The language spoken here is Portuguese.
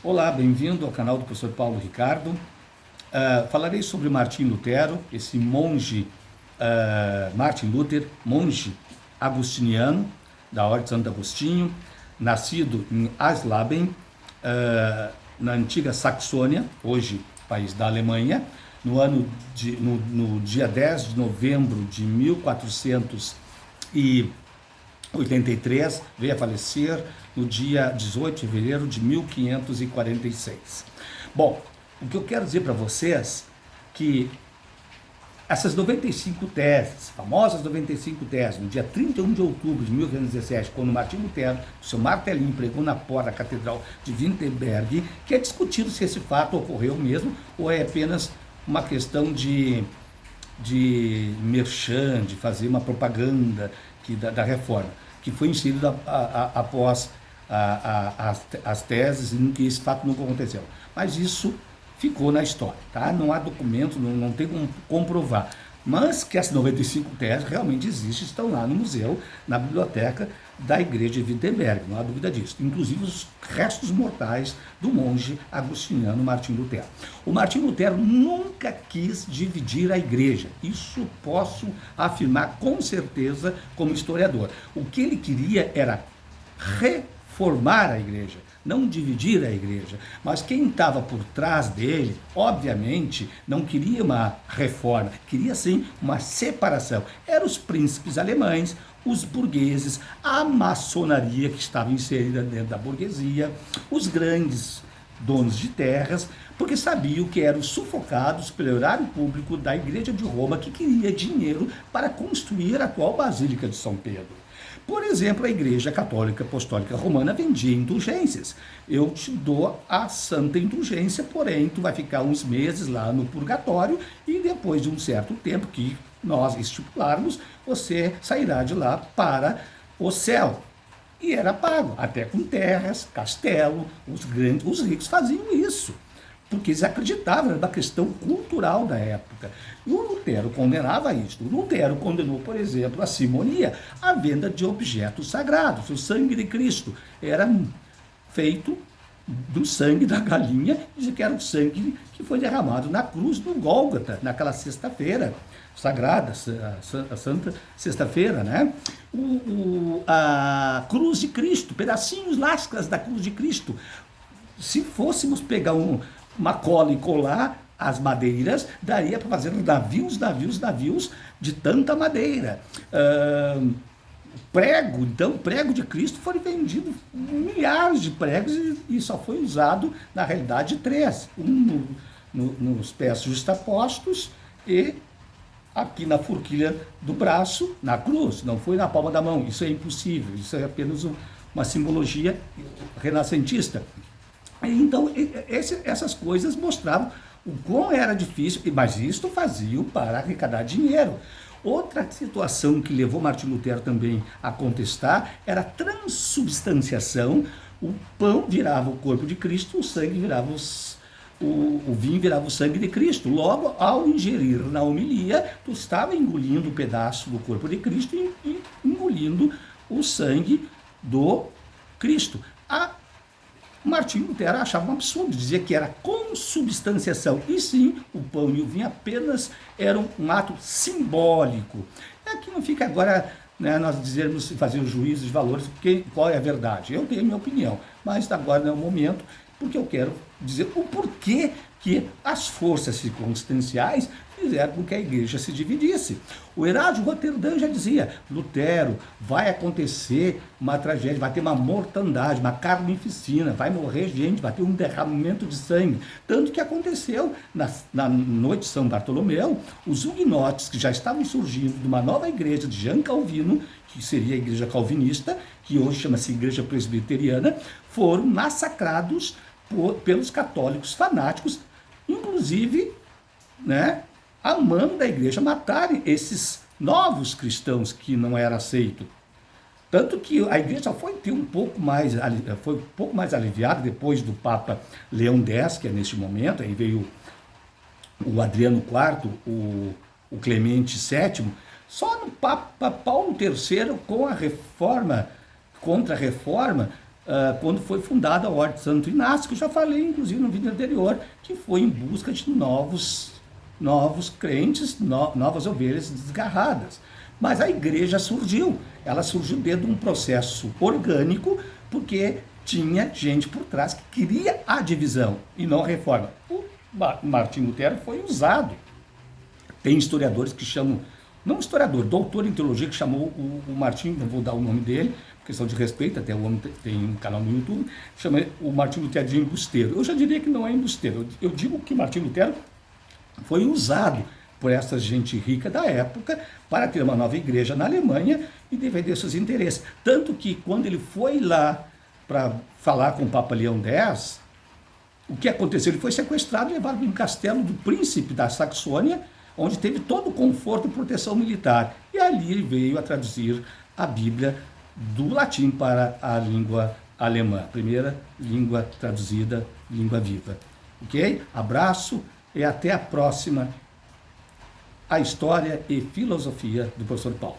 Olá, bem-vindo ao canal do professor Paulo Ricardo. Falarei sobre Martim Lutero, esse monge, Martin Luther, monge agostiniano da Ordem de Santo Agostinho, nascido em Eisleben, na antiga Saxônia, hoje país da Alemanha, no dia 10 de novembro de 1483, veio a falecer no dia 18 de fevereiro de 1546. Bom, o que eu quero dizer para vocês que essas 95 teses, famosas 95 teses, no dia 31 de outubro de 1517, quando Martim Lutero, o seu martelinho, pregou na porta da Catedral de Wittenberg, que é discutido se esse fato ocorreu mesmo ou é apenas uma questão de merchan, de fazer uma propaganda da reforma, que foi inserida após as teses em que esse fato nunca aconteceu. Mas isso ficou na história, tá? Não há documento, não tem como comprovar. Mas que as 95 teses realmente existem, estão lá no museu, na biblioteca da igreja de Wittenberg, não há dúvida disso. Inclusive os restos mortais do monge agostiniano Martim Lutero. O Martim Lutero nunca quis dividir a igreja, isso posso afirmar com certeza como historiador. O que ele queria era reformar a igreja, não dividir a igreja. Mas quem estava por trás dele, obviamente, não queria uma reforma, queria sim uma separação. Eram os príncipes alemães, os burgueses, a maçonaria que estava inserida dentro da burguesia, os grandes donos de terras, porque sabiam que eram sufocados pelo erário público da Igreja de Roma, que queria dinheiro para construir a atual Basílica de São Pedro. Por exemplo, a Igreja Católica Apostólica Romana vendia indulgências. Eu te dou a santa indulgência, porém tu vai ficar uns meses lá no purgatório e depois de um certo tempo que nós estipularmos, você sairá de lá para o céu. E era pago, até com terras, castelo, os ricos faziam isso, porque eles acreditavam na questão cultural da época. E o Lutero condenava isso. O Lutero condenou, por exemplo, a simonia, a venda de objetos sagrados. O sangue de Cristo era feito do sangue da galinha, dizia que era o sangue que foi derramado na cruz do Gólgota, naquela sexta-feira sagrada, a Santa Sexta-feira, né? A cruz de Cristo, pedacinhos, lascas da cruz de Cristo. Se fôssemos pegar uma cola e colar as madeiras, daria para fazer navios de tanta madeira. Prego de Cristo foram vendidos milhares de pregos e só foi usado, na realidade, 3. Um nos pés justapostos e aqui na forquilha do braço, na cruz, não foi na palma da mão. Isso é impossível, isso é apenas uma simbologia renascentista. Então, essas coisas mostravam o quão era difícil, mas isto fazia para arrecadar dinheiro. Outra situação que levou Martim Lutero também a contestar era a transubstanciação. O pão virava o corpo de Cristo, o sangue virava o vinho virava o sangue de Cristo. Logo, ao ingerir na homilia, tu estava engolindo um pedaço do corpo de Cristo e engolindo o sangue do Cristo. Martim Lutero achava um absurdo, dizia que era consubstanciação, e sim, o pão e o vinho apenas eram um ato simbólico. Aqui não fica agora, né, nós dizermos, fazer o juízo de valores, qual é a verdade. Eu tenho a minha opinião, mas agora não é o momento, porque eu quero dizer o porquê que as forças circunstanciais fizeram com que a igreja se dividisse. O Erasmo de Roterdã já dizia: Lutero, vai acontecer uma tragédia, vai ter uma mortandade, uma carnificina, vai morrer gente, vai ter um derramamento de sangue. Tanto que aconteceu na noite de São Bartolomeu, os huguenotes que já estavam surgindo de uma nova igreja de Jean Calvino, que seria a igreja calvinista, que hoje chama-se igreja presbiteriana, foram massacrados pelos católicos fanáticos, inclusive, né, a mando da igreja matarem esses novos cristãos que não era aceito. Tanto que a igreja só foi ter um pouco mais aliviada depois do Papa Leão X, que é neste momento, aí veio o Adriano IV, o Clemente VII, só no Papa Paulo III, com a reforma, contra a reforma, quando foi fundada a Ordem de Santo Inácio, que eu já falei, inclusive, no vídeo anterior, que foi em busca de novos crentes, novas ovelhas desgarradas. Mas a igreja surgiu, ela surgiu dentro de um processo orgânico, porque tinha gente por trás que queria a divisão e não a reforma. O Martim Lutero foi usado. Tem historiadores que chamam, não historiador, doutor em teologia, que chamou o Martim, não vou dar o nome dele, por questão de respeito, até o homem tem um canal no YouTube, chama o Martim Lutero de embusteiro. Eu já diria que não é embusteiro, eu digo que Martim Lutero foi usado por essa gente rica da época para ter uma nova igreja na Alemanha e defender seus interesses. Tanto que quando ele foi lá para falar com o Papa Leão X, o que aconteceu? Ele foi sequestrado e levado para um castelo do príncipe da Saxônia, onde teve todo o conforto e proteção militar. E ali ele veio a traduzir a Bíblia do latim para a língua alemã. Primeira língua traduzida, língua viva. Ok? Abraço e até a próxima. A História e Filosofia do Professor Paulo.